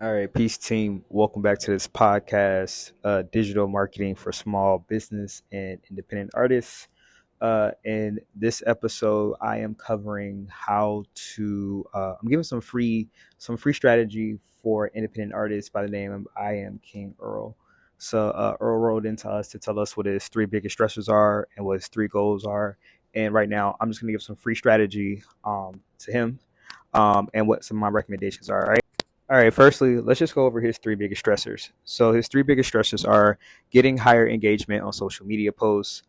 All right, peace team. Welcome back to this podcast, Digital Marketing for Small Business and Independent Artists. In this episode, I am covering how to. I'm giving some free strategy for independent artists by the name of iAmKingEarl. So Earl wrote into us to tell us what his three biggest stressors are and what his three goals are. And right now, I'm just going to give some free strategy to him and what some of my recommendations are. All right. All right, firstly, let's just go over his three biggest stressors. So, his three biggest stressors are getting higher engagement on social media posts,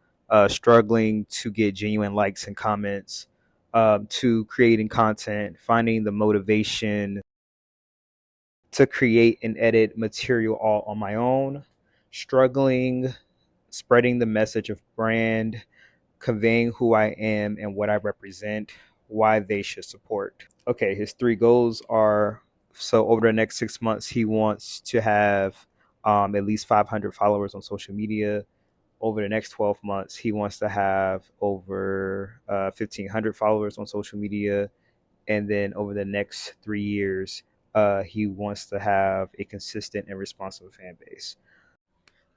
struggling to get genuine likes and comments, to creating content, finding the motivation to create and edit material all on my own, struggling spreading the message of brand, conveying who I am and what I represent, why they should support. Okay, his three goals are so over the next 6 months, he wants to have at least 500 followers on social media. Over the next 12 months, he wants to have over 1,500 followers on social media. And then over the next 3 years, he wants to have a consistent and responsive fan base.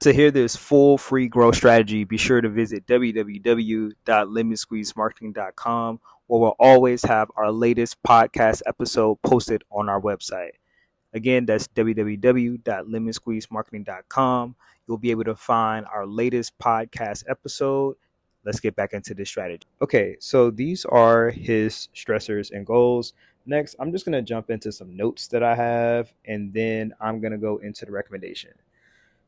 To hear this full free growth strategy, be sure to visit www.lemonsqueezemarketing.com, where we'll always have our latest podcast episode posted on our website. Again, that's www.lemonsqueezemarketing.com. You'll be able to find our latest podcast episode. Let's get back into this strategy. Okay, so these are his stressors and goals. Next, I'm just going to jump into some notes that I have, and then I'm going to go into the recommendation.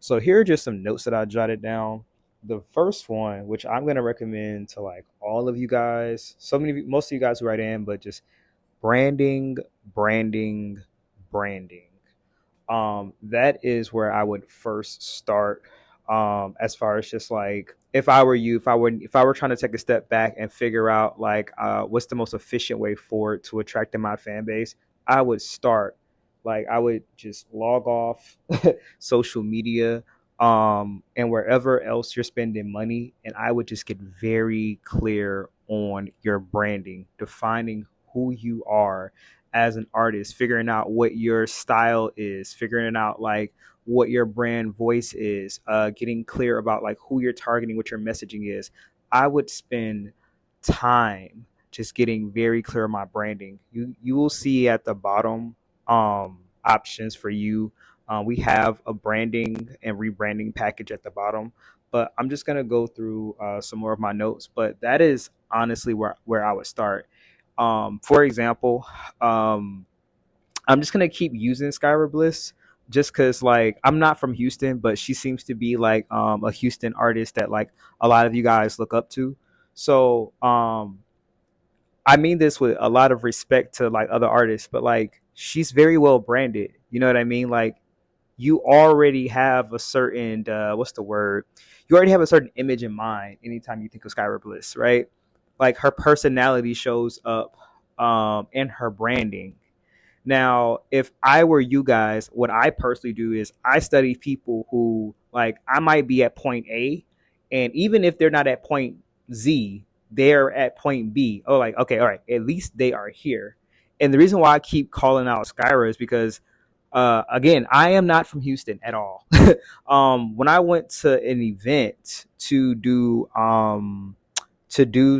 So here are just some notes that I jotted down. The first one, which I'm going to recommend to like all of you guys, most of you guys who write in, but just branding, branding, branding. That is where I would first start. As far as just like if I were you, if I were trying to take a step back and figure out like what's the most efficient way forward to attracting my fan base, I would start like I would just log off social media and wherever else you're spending money, and I would just get very clear on your branding, defining who you are as an artist, figuring out what your style is, figuring out like what your brand voice is, getting clear about like who you're targeting, what your messaging is. I would spend time just getting very clear on my branding. You will see at the bottom options for you. We have a branding and rebranding package at the bottom, but I'm just gonna go through some more of my notes. But that is honestly where I would start. For example, um, I'm just gonna keep using Skyra Bliss just because like I'm not from Houston, but she seems to be like a Houston artist that like a lot of you guys look up to. So I mean this with a lot of respect to like other artists, but like she's very well branded. You know what I mean? Like you already have a certain what's the word? You already have a certain image in mind anytime you think of Skyra Bliss, right? Like her personality shows up in her branding. Now, if I were you guys, what I personally do is I study people who like I might be at point A, and even if they're not at point Z, they're at point B. Oh, like okay, all right, at least they are here. And the reason why I keep calling out Skyra is because again, I am not from Houston at all. When I went to an event to do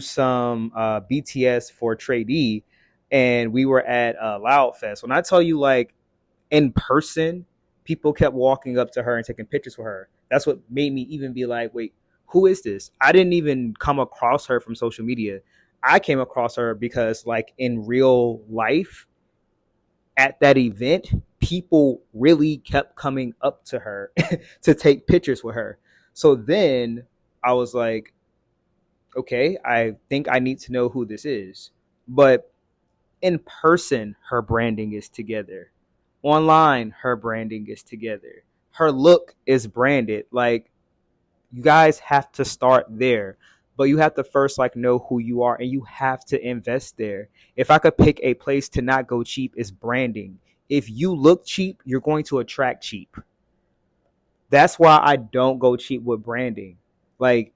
some BTS for Trade E, and we were at Loud Fest. When I tell you, like in person, people kept walking up to her and taking pictures with her. That's what made me even be like, wait, who is this? I didn't even come across her from social media. I came across her because, like, in real life, at that event, people really kept coming up to her to take pictures with her. So then I was like, okay, I think I need to know who this is. But in person, her branding is together. Online, her branding is together. Her look is branded. Like, you guys have to start there. But you have to first like know who you are, and you have to invest there. If I could pick a place to not go cheap, is branding. If you look cheap, you're going to attract cheap. That's why I don't go cheap with branding. Like,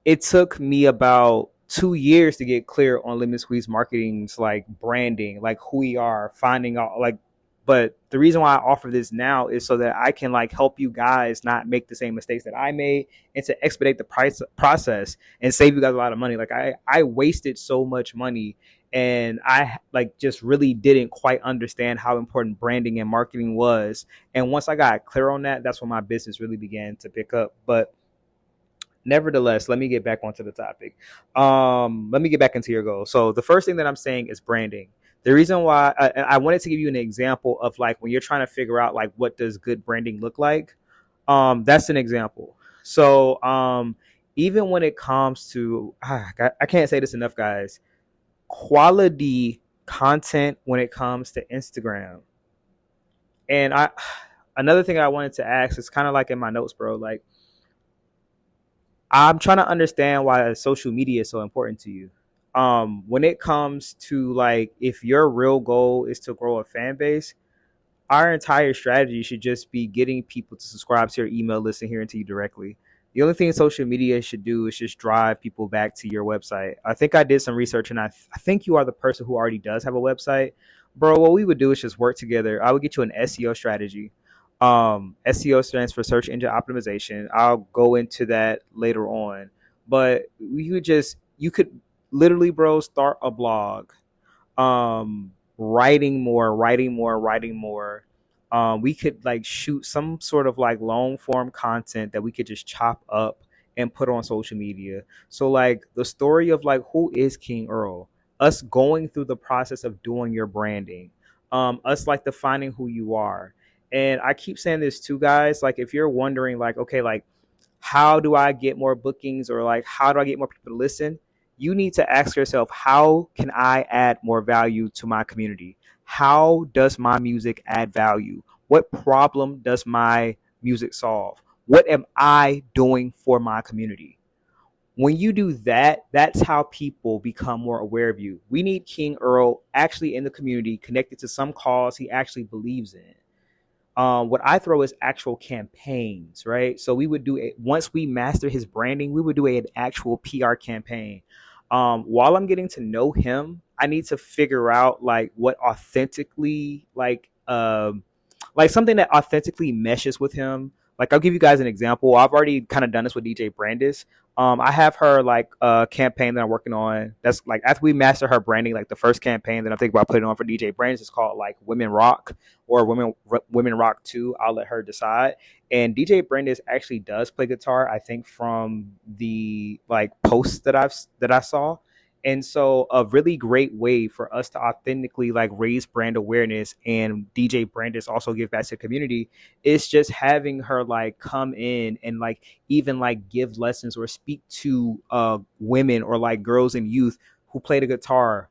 it took me about 2 years to get clear on Lemon Squeeze Marketing's like branding, like who we are, finding out like But the reason why I offer this now is so that I can like help you guys not make the same mistakes that I made, and to expedite the process and save you guys a lot of money. Like I wasted so much money, and I like just really didn't quite understand how important branding and marketing was. And once I got clear on that, that's when my business really began to pick up. But nevertheless, let me get back onto the topic. Let me get back into your goal. So the first thing that I'm saying is branding. The reason why I wanted to give you an example of like when you're trying to figure out like what does good branding look like. That's an example. So even when it comes to I can't say this enough, guys. Quality content when it comes to Instagram. And I another thing I wanted to ask is kind of like in my notes, bro. Like I'm trying to understand why social media is so important to you. When it comes to like if your real goal is to grow a fan base, our entire strategy should just be getting people to subscribe to your email list and hearing to you directly. The only thing social media should do is just drive people back to your website. I think I did some research, and I think you are the person who already does have a website. Bro, what we would do is just work together. I would get you an SEO strategy. SEO stands for search engine optimization. I'll go into that later on. But you could literally, bro, start a blog, writing more. We could like shoot some sort of like long form content that we could just chop up and put on social media. So like the story of like who is King Earl, us going through the process of doing your branding, us like defining who you are. And I keep saying this too, guys, like if you're wondering like, okay, like how do I get more bookings, or like how do I get more people to listen? You need to ask yourself, how can I add more value to my community? How does my music add value? What problem does my music solve? What am I doing for my community? When you do that, that's how people become more aware of you. We need King Earl actually in the community, connected to some cause he actually believes in. What I throw is actual campaigns, right? So we would do it once we master his branding, we would do an actual PR campaign. While I'm getting to know him, I need to figure out like what authentically like something that authentically meshes with him. Like I'll give you guys an example. I've already kind of done this with DJ Brandis. I have her like campaign that I'm working on. That's like after we master her branding, like the first campaign that I'm thinking about putting on for DJ Brandis is called like Women Rock or Women Rock 2. I'll let her decide. And DJ Brandis actually does play guitar, I think, from the like posts that I saw. And so a really great way for us to authentically like raise brand awareness and DJ Brandis also give back to the community is just having her like come in and like even like give lessons or speak to women or like girls and youth who play the guitar.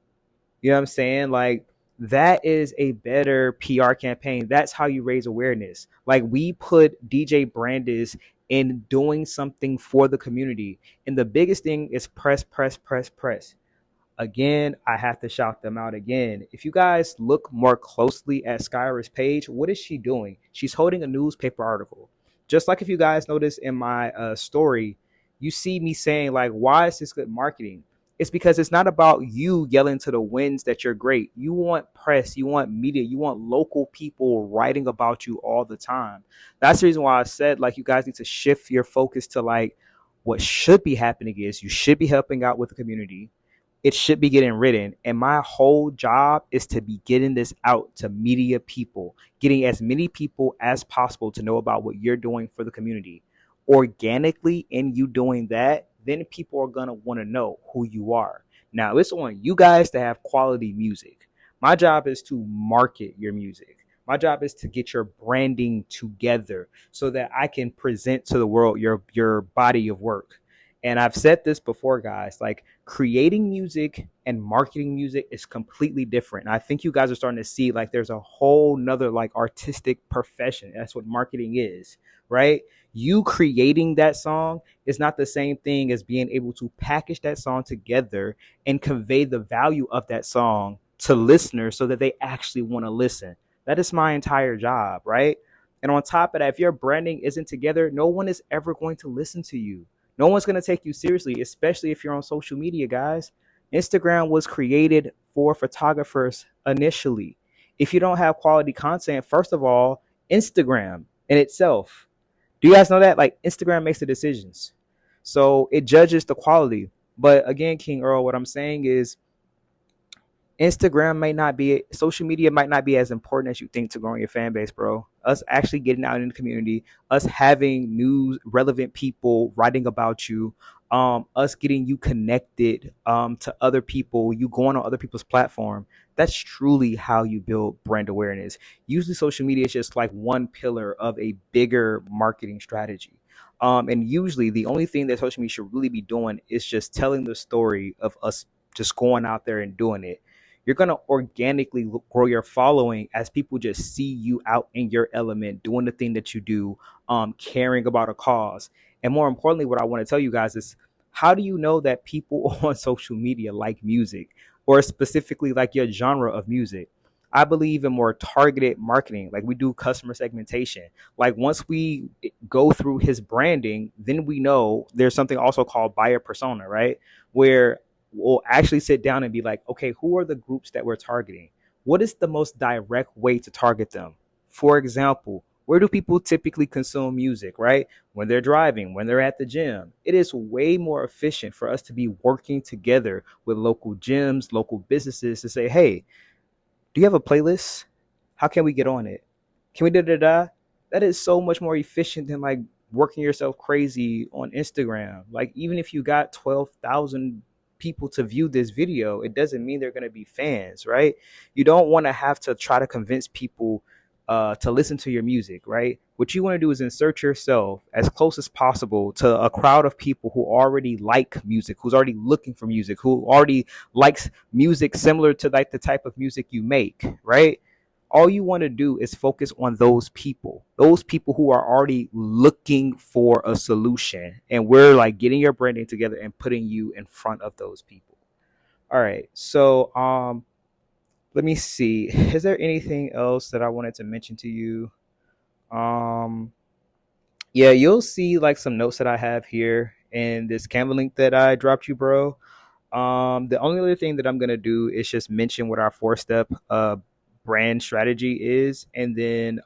You know what I'm saying? Like that is a better PR campaign. That's how you raise awareness. Like we put DJ Brandis in doing something for the community. And the biggest thing is press, press, press, press. Again, I have to shout them out again. If you guys look more closely at Skyra's page, what is she doing? She's holding a newspaper article. Just like if you guys notice in my story, you see me saying like, why is this good marketing? It's because it's not about you yelling to the winds that you're great. You want press, you want media, you want local people writing about you all the time. That's the reason why I said like you guys need to shift your focus to like what should be happening is you should be helping out with the community. It should be getting written. And my whole job is to be getting this out to media people, getting as many people as possible to know about what you're doing for the community. Organically, in you doing that, then people are going to want to know who you are. Now, it's on you guys to have quality music. My job is to market your music. My job is to get your branding together so that I can present to the world your body of work. And I've said this before, guys, like creating music and marketing music is completely different. And I think you guys are starting to see like there's a whole nother like artistic profession. That's what marketing is, right? You creating that song is not the same thing as being able to package that song together and convey the value of that song to listeners so that they actually want to listen. That is my entire job, right? And on top of that, if your branding isn't together, no one is ever going to listen to you. No one's going to take you seriously, especially if you're on social media, guys. Instagram was created for photographers initially. If you don't have quality content, first of all, Instagram in itself, do you guys know that? Like, Instagram makes the decisions. So it judges the quality. But again, King Earl, what I'm saying is Instagram might not be, social media might not be as important as you think to growing your fan base, bro. Us actually getting out in the community, us having news, relevant people writing about you, us getting you connected to other people, you going on other people's platform. That's truly how you build brand awareness. Usually, social media is just like one pillar of a bigger marketing strategy. And usually, the only thing that social media should really be doing is just telling the story of us just going out there and doing it. You're going to organically grow your following as people just see you out in your element, doing the thing that you do, caring about a cause. And more importantly, what I want to tell you guys is, how do you know that people on social media like music, or specifically like your genre of music? I believe in more targeted marketing. Like, we do customer segmentation. Like, once we go through his branding, then we know there's something also called buyer persona, right? Where we'll actually sit down and be like, okay, who are the groups that we're targeting? What is the most direct way to target them? For example, where do people typically consume music, right? When they're driving, when they're at the gym. It is way more efficient for us to be working together with local gyms, local businesses to say, hey, do you have a playlist? How can we get on it? Can we da da da? That is so much more efficient than like working yourself crazy on Instagram. Like, even if you got 12,000 people to view this video, it doesn't mean they're going to be fans, right? You don't want to have to try to convince people to listen to your music, right? What you want to do is insert yourself as close as possible to a crowd of people who already like music, who's already looking for music, who already likes music similar to like the type of music you make, right? All you want to do is focus on those people who are already looking for a solution. And we're like getting your branding together and putting you in front of those people. All right. So let me see. Is there anything else that I wanted to mention to you? Um yeah, you'll see like some notes that I have here in this Canva link that I dropped you, bro. The only other thing that I'm gonna do is just mention what our 4 step brand strategy is, and then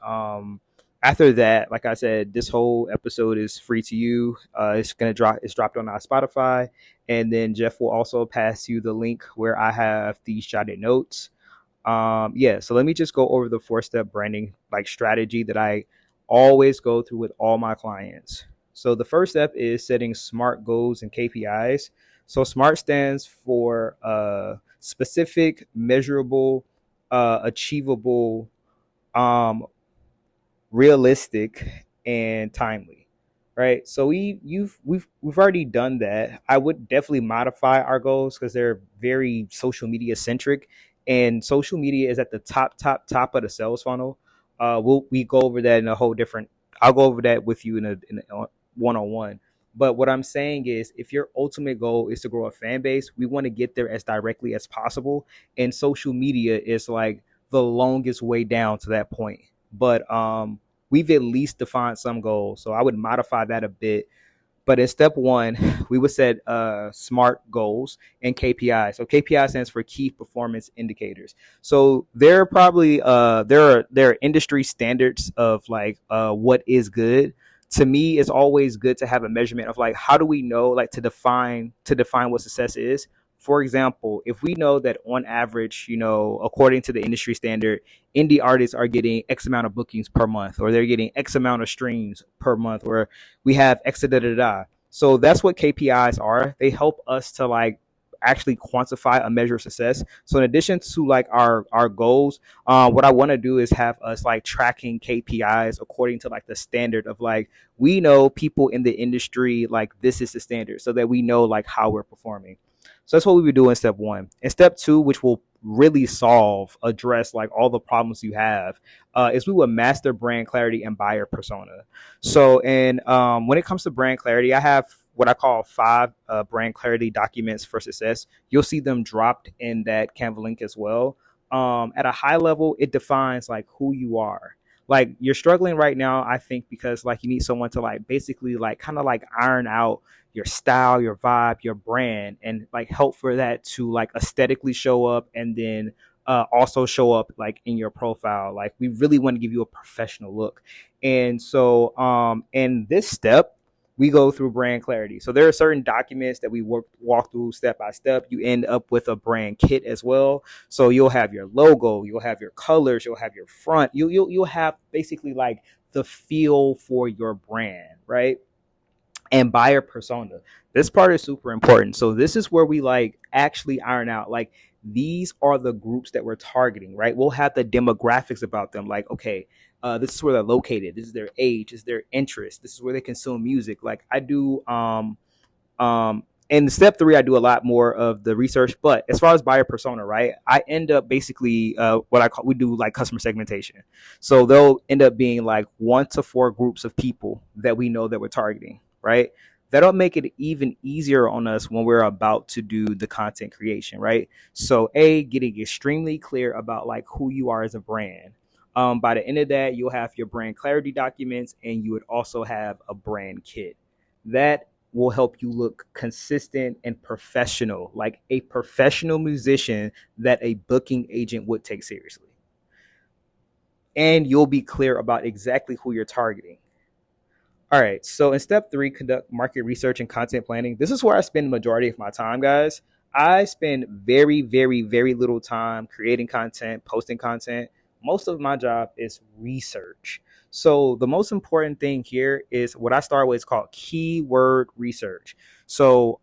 after that, like I said, this whole episode is free to you. It's gonna drop. It's dropped on our Spotify, and then Jeff will also pass you the link where I have these jotted notes. Yeah, so let me just go over the 4 step branding like strategy that I always go through with all my clients. So the first step is setting SMART goals and KPIs. So SMART stands for specific, measurable, achievable, um, realistic, and timely, right? So we've already done that. I would definitely modify our goals because they're very social media centric, and social media is at the top of the sales funnel. We go over that in a whole different. I'll go over that with you in a one-on-one. But what I'm saying is, if your ultimate goal is to grow a fan base, we want to get there as directly as possible, and social media is like the longest way down to that point. But we've at least defined some goals. So I would modify that a bit. But in step one, we would set SMART goals and KPI. So KPI stands for key performance indicators. So there are probably there are industry standards of like what is good. To me, it's always good to have a measurement of like, how do we know, like, to define what success is. For example, if we know that on average, according to the industry standard, indie artists are getting X amount of bookings per month, or they're getting X amount of streams per month, or we have X da da da. So that's what KPIs are. They help us to like actually quantify a measure of success. So in addition to like our goals, what I want to do is have us like tracking KPIs according to like the standard of like, we know people in the industry, like this is the standard, so that we know like how we're performing. So that's what we would do in step one. In step two, which will really address like all the problems you have, is we will master brand clarity and buyer persona. So, and when it comes to brand clarity, I have what I call 5 brand clarity documents for success. You'll see them dropped in that Canva link as well. At a high level, it defines like who you are. Like, you're struggling right now, I think, because like you need someone to like basically like kind of like iron out your style, your vibe, your brand, and like help for that to like aesthetically show up, and then also show up like in your profile. Like we really want to give you a professional look. And so in this step, we go through brand clarity. So there are certain documents that we walk through step by step. You end up with a brand kit as well. So you'll have your logo, you'll have your colors, you'll have your front, you'll have basically like the feel for your brand, right? And buyer persona. This part is super important. So this is where we like actually iron out like these are the groups that we're targeting, right? We'll have the demographics about them, like okay, this is where they're located, this is their age, this is their interest, this is where they consume music. Like I do in step three, I do a lot more of the research. But as far as buyer persona, right, I end up basically what I call, we do like customer segmentation. So they'll end up being like 1 to 4 groups of people that we know that we're targeting, right? That'll make it even easier on us when we're about to do the content creation, right? So getting extremely clear about like who you are as a brand. By the end of that, you'll have your brand clarity documents, and you would also have a brand kit. That will help you look consistent and professional, like a professional musician that a booking agent would take seriously. And you'll be clear about exactly who you're targeting. All right. So in step three, conduct market research and content planning. This is where I spend the majority of my time, guys. I spend very, very, very little time creating content, posting content. Most of my job is research. So the most important thing here is what I start with is called keyword research. So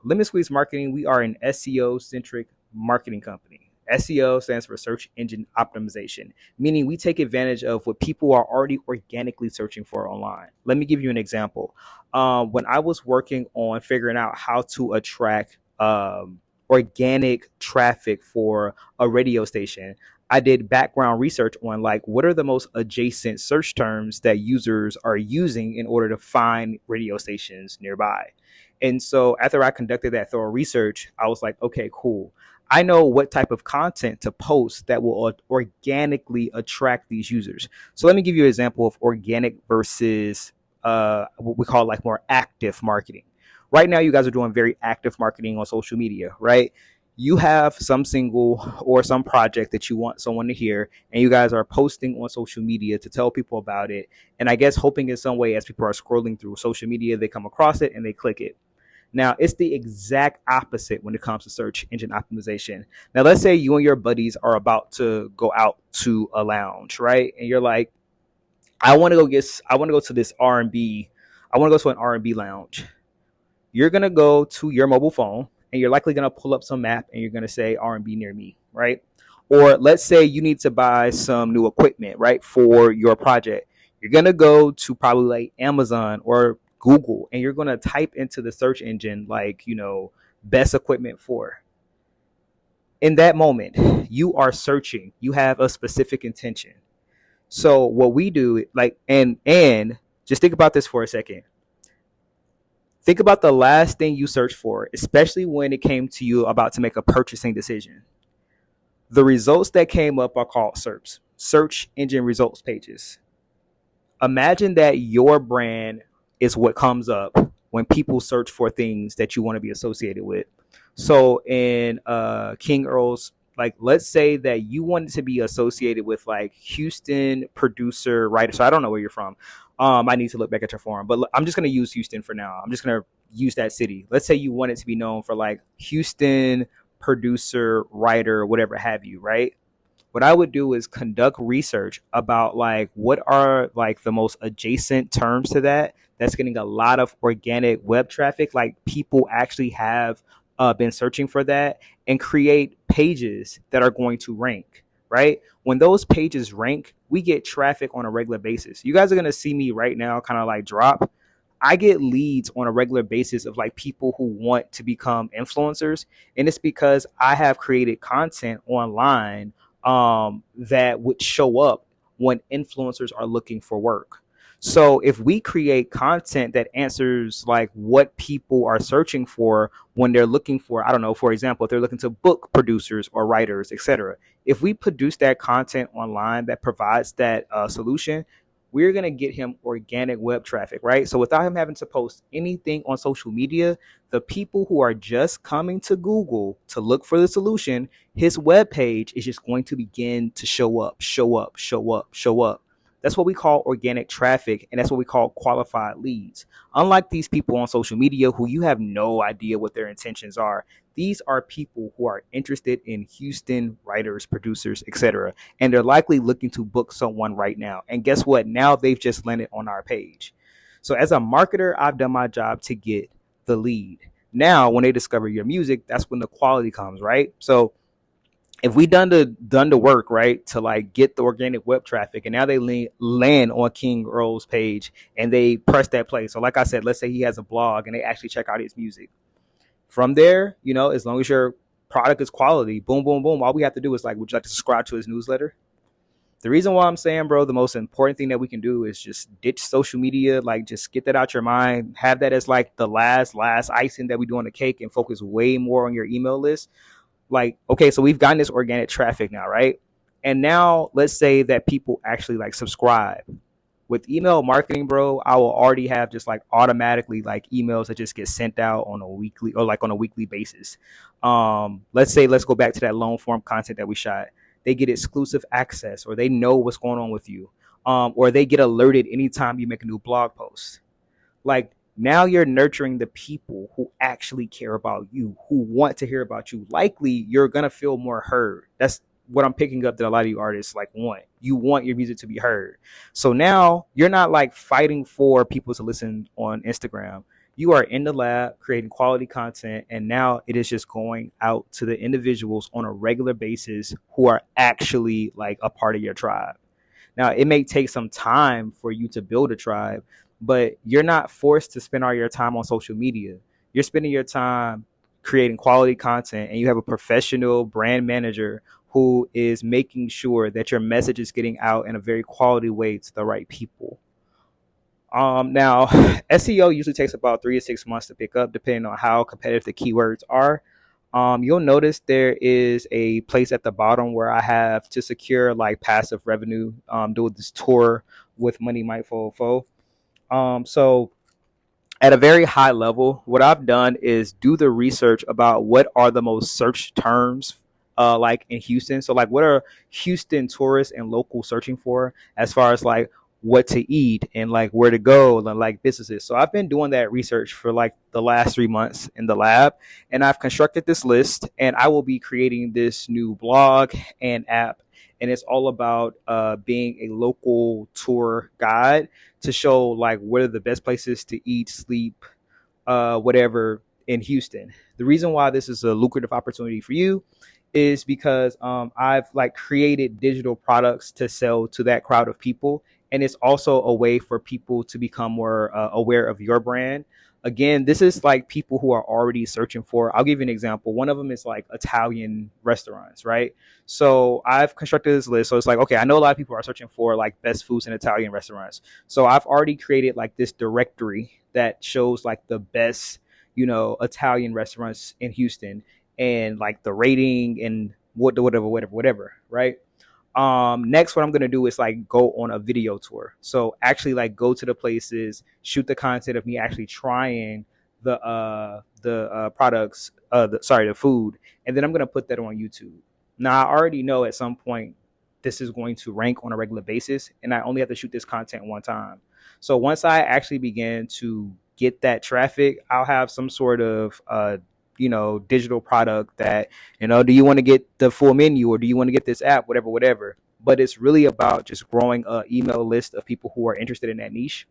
Limit Squeeze Marketing, we are an SEO centric marketing company. SEO stands for search engine optimization, meaning we take advantage of what people are already organically searching for online. Let me give you an example. When I was working on figuring out how to attract organic traffic for a radio station, I did background research on like what are the most adjacent search terms that users are using in order to find radio stations nearby. And so after I conducted that thorough research, I was like, okay, cool. I know what type of content to post that will organically attract these users. So let me give you an example of organic versus what we call like more active marketing. Right now, you guys are doing very active marketing on social media, right? You have some single or some project that you want someone to hear, and you guys are posting on social media to tell people about it. And I guess hoping in some way as people are scrolling through social media, they come across it and they click it. Now, it's the exact opposite when it comes to search engine optimization. Now, let's say you and your buddies are about to go out to a lounge, right? And you're like, I want to go to this R&B. I want to go to an R&B lounge. You're going to go to your mobile phone and you're likely going to pull up some map and you're going to say R&B near me, right? Or let's say you need to buy some new equipment, right, for your project. You're going to go to probably like Amazon or Google, and you're going to type into the search engine, like, best equipment for. In that moment, you are searching. You have a specific intention. So what we do, like, and just think about this for a second. Think about the last thing you searched for, especially when it came to you about to make a purchasing decision. The results that came up are called SERPs, search engine results pages. Imagine that your brand is what comes up when people search for things that you want to be associated with. So in King Earl's, like, let's say that you wanted to be associated with like Houston producer, writer. So I don't know where you're from. I need to look back at your forum, but I'm just going to use Houston for now. I'm just going to use that city. Let's say you want it to be known for like Houston producer, writer, whatever have you, right? What I would do is conduct research about like what are like the most adjacent terms to that that's getting a lot of organic web traffic, like people actually have been searching for that, and create pages that are going to rank, right? When those pages rank, we get traffic on a regular basis. You guys are going to see me right now kind of like drop. I get leads on a regular basis of like people who want to become influencers. And it's because I have created content online that would show up when influencers are looking for work. So if we create content that answers like what people are searching for when they're looking for, I don't know, for example, if they're looking to book producers or writers, etc. If we produce that content online that provides that solution, we're going to get him organic web traffic, right? So without him having to post anything on social media, the people who are just coming to Google to look for the solution, his web page is just going to begin to show up, show up, show up, show up. That's what we call organic traffic, and that's what we call qualified leads. Unlike these people on social media who you have no idea what their intentions are, these are people who are interested in Houston writers, producers, etc. And they're likely looking to book someone right now. And guess what? Now they've just landed on our page. So as a marketer, I've done my job to get the lead. Now, when they discover your music, that's when the quality comes, right? So if we done the work, right, to like get the organic web traffic, and now they land on King Earl's page and they press that play. So like I said, let's say he has a blog and they actually check out his music. From there, as long as your product is quality, boom, boom, boom, all we have to do is like, would you like to subscribe to his newsletter? The reason why I'm saying, bro, the most important thing that we can do is just ditch social media. Like, just get that out your mind. Have that as like the last icing that we do on the cake, and focus way more on your email list. Like, okay, so we've gotten this organic traffic now, right? And now let's say that people actually like subscribe. With email marketing, bro, I will already have just like automatically like emails that just get sent out on a weekly or like on a weekly basis. Let's go back to that long form content that we shot. They get exclusive access, or they know what's going on with you, or they get alerted anytime you make a new blog post. Like, now you're nurturing the people who actually care about you, who want to hear about you. Likely you're gonna feel more heard. That's what I'm picking up that a lot of you artists like want. You want your music to be heard. So now you're not like fighting for people to listen on Instagram. You are in the lab creating quality content, and now it is just going out to the individuals on a regular basis who are actually like a part of your tribe. Now, it may take some time for you to build a tribe, but you're not forced to spend all your time on social media. You're spending your time creating quality content, and you have a professional brand manager who is making sure that your message is getting out in a very quality way to the right people. Now, SEO usually takes about 3 to 6 months to pick up, depending on how competitive the keywords are. You'll notice there is a place at the bottom where I have to secure like passive revenue, do this tour with Money Might Fo. So at a very high level, what I've done is do the research about what are the most searched terms like in Houston. So like, what are Houston tourists and locals searching for as far as like what to eat and like where to go and like businesses. So I've been doing that research for like the last 3 months in the lab, and I've constructed this list, and I will be creating this new blog and app. And it's all about being a local tour guide to show like what are the best places to eat, sleep, whatever in Houston. The reason why this is a lucrative opportunity for you is because I've like created digital products to sell to that crowd of people, and it's also a way for people to become more aware of your brand. Again, this is like people who are already searching for. I'll give you an example. One of them is like Italian restaurants, right? So I've constructed this list. So it's like, okay, I know a lot of people are searching for like best foods in Italian restaurants. So I've already created like this directory that shows like the best, Italian restaurants in Houston, and like the rating and whatever, right? Next, what I'm gonna do is like go on a video tour. So actually like go to the places, shoot the content of me actually trying the products, the food, and then I'm gonna put that on YouTube. Now I already know at some point this is going to rank on a regular basis, and I only have to shoot this content one time. So once I actually begin to get that traffic, I'll have some sort of digital product that, do you want to get the full menu, or do you want to get this app, whatever. But it's really about just growing an email list of people who are interested in that niche.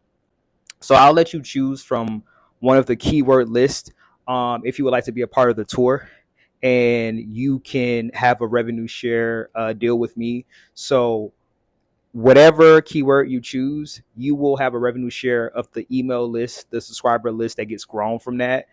So I'll let you choose from one of the keyword lists, if you would like to be a part of the tour, and you can have a revenue share deal with me. So whatever keyword you choose, you will have a revenue share of the email list, the subscriber list that gets grown from that.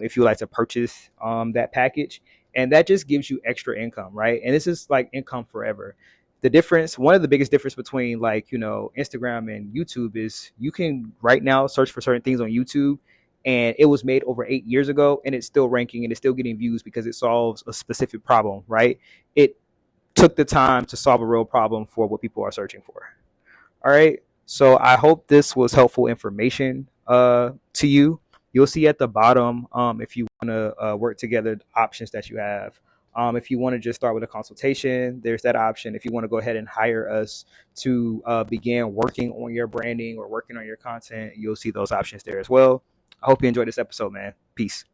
If you like to purchase that package, and that just gives you extra income, right? And this is like income forever. One of the biggest difference between like, Instagram and YouTube is you can right now search for certain things on YouTube, and it was made over 8 years ago, and it's still ranking and it's still getting views because it solves a specific problem, right? It took the time to solve a real problem for what people are searching for. All right. So I hope this was helpful information to you. You'll see at the bottom, if you want to work together, the options that you have. If you want to just start with a consultation, there's that option. If you want to go ahead and hire us to begin working on your branding or working on your content, you'll see those options there as well. I hope you enjoyed this episode, man. Peace.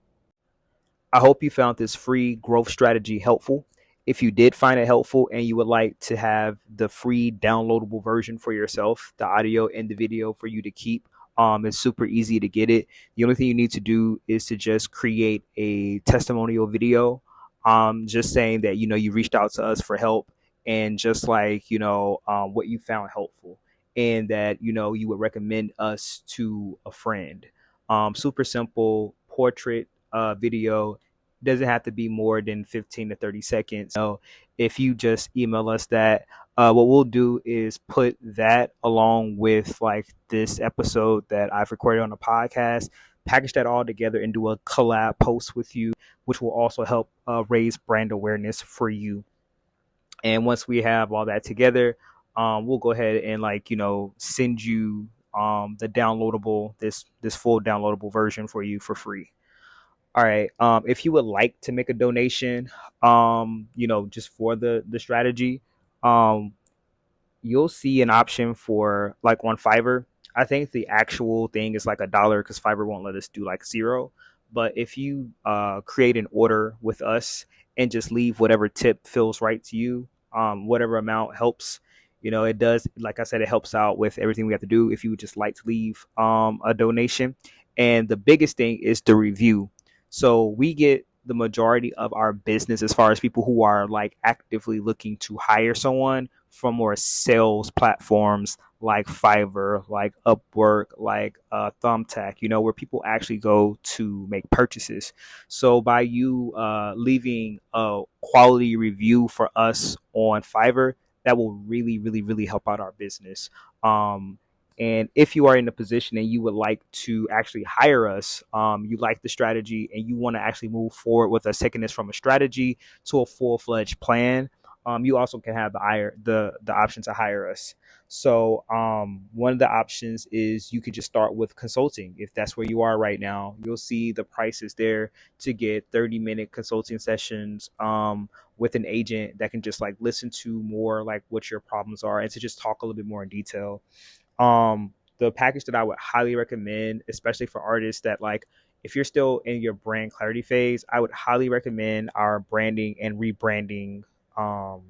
I hope you found this free growth strategy helpful. If you did find it helpful and you would like to have the free downloadable version for yourself, the audio and the video for you to keep, it's super easy to get it. The only thing you need to do is to just create a testimonial video, just saying that you reached out to us for help and just like what you found helpful and that you would recommend us to a friend. Super simple portrait video. Doesn't have to be more than 15 to 30 seconds. So if you just email us that, what we'll do is put that along with like this episode that I've recorded on the podcast, package that all together and do a collab post with you, which will also help raise brand awareness for you. And once we have all that together, we'll go ahead and send you the downloadable this full downloadable version for you for free. All right. If you would like to make a donation, just for the strategy, um, you'll see an option for like on Fiverr. I think the actual thing is like $1 because Fiverr won't let us do like zero. But if you create an order with us and just leave whatever tip feels right to you, whatever amount helps. It does. Like I said, it helps out with everything we have to do. If you would just like to leave a donation, and the biggest thing is the review. So we get the majority of our business as far as people who are like actively looking to hire someone from more sales platforms like Fiverr, like Upwork, like Thumbtack, where people actually go to make purchases. So by you leaving a quality review for us on Fiverr, that will really, really, really help out our business. And if you are in a position and you would like to actually hire us, you like the strategy and you want to actually move forward with us taking this from a strategy to a full-fledged plan, you also can have the option to hire us. So one of the options is you could just start with consulting. If that's where you are right now, you'll see the prices there to get 30-minute consulting sessions with an agent that can just like listen to more like what your problems are and to just talk a little bit more in detail. The package that I would highly recommend, especially for artists that like, if you're still in your brand clarity phase, I would highly recommend our branding and rebranding. Um,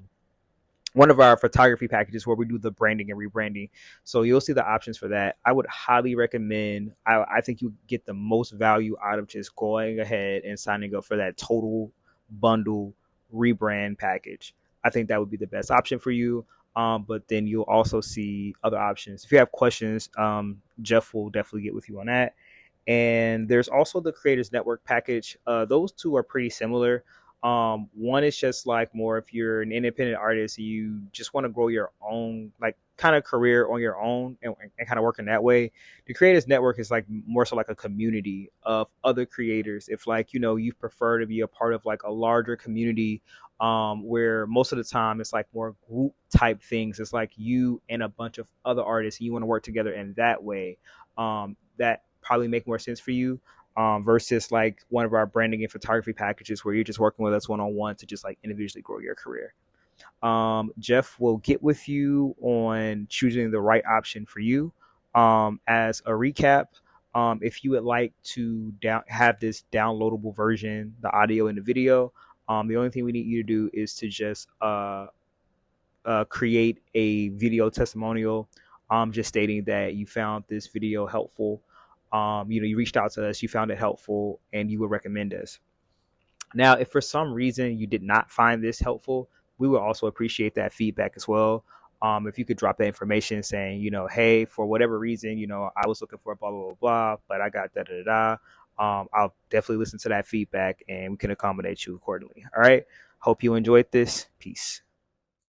One of our photography packages where we do the branding and rebranding. So you'll see the options for that. I would highly recommend, I think you get the most value out of just going ahead and signing up for that total bundle rebrand package. I think that would be the best option for you. But then you'll also see other options. If you have questions, Jeff will definitely get with you on that. And there's also the Creators Network package. Those two are pretty similar. One is just like more if you're an independent artist, you just want to grow your own like kind of career on your own and kind of work in that way. The Creators Network is like more so like a community of other creators. If like you prefer to be a part of like a larger community, where most of the time it's like more group type things. It's like you and a bunch of other artists, and you want to work together in that way. That probably make more sense for you, versus like one of our branding and photography packages where you're just working with us one-on-one to just like individually grow your career. Jeff will get with you on choosing the right option for you. As a recap, if you would like to have this downloadable version, the audio and the video, the only thing we need you to do is to just create a video testimonial, just stating that you found this video helpful. You reached out to us, you found it helpful, and you would recommend us. Now, if for some reason you did not find this helpful, we would also appreciate that feedback as well. If you could drop that information saying, hey, for whatever reason, I was looking for blah, blah, blah, blah, but I got da, da, da, da. I'll definitely listen to that feedback and we can accommodate you accordingly. All right. Hope you enjoyed this. Peace.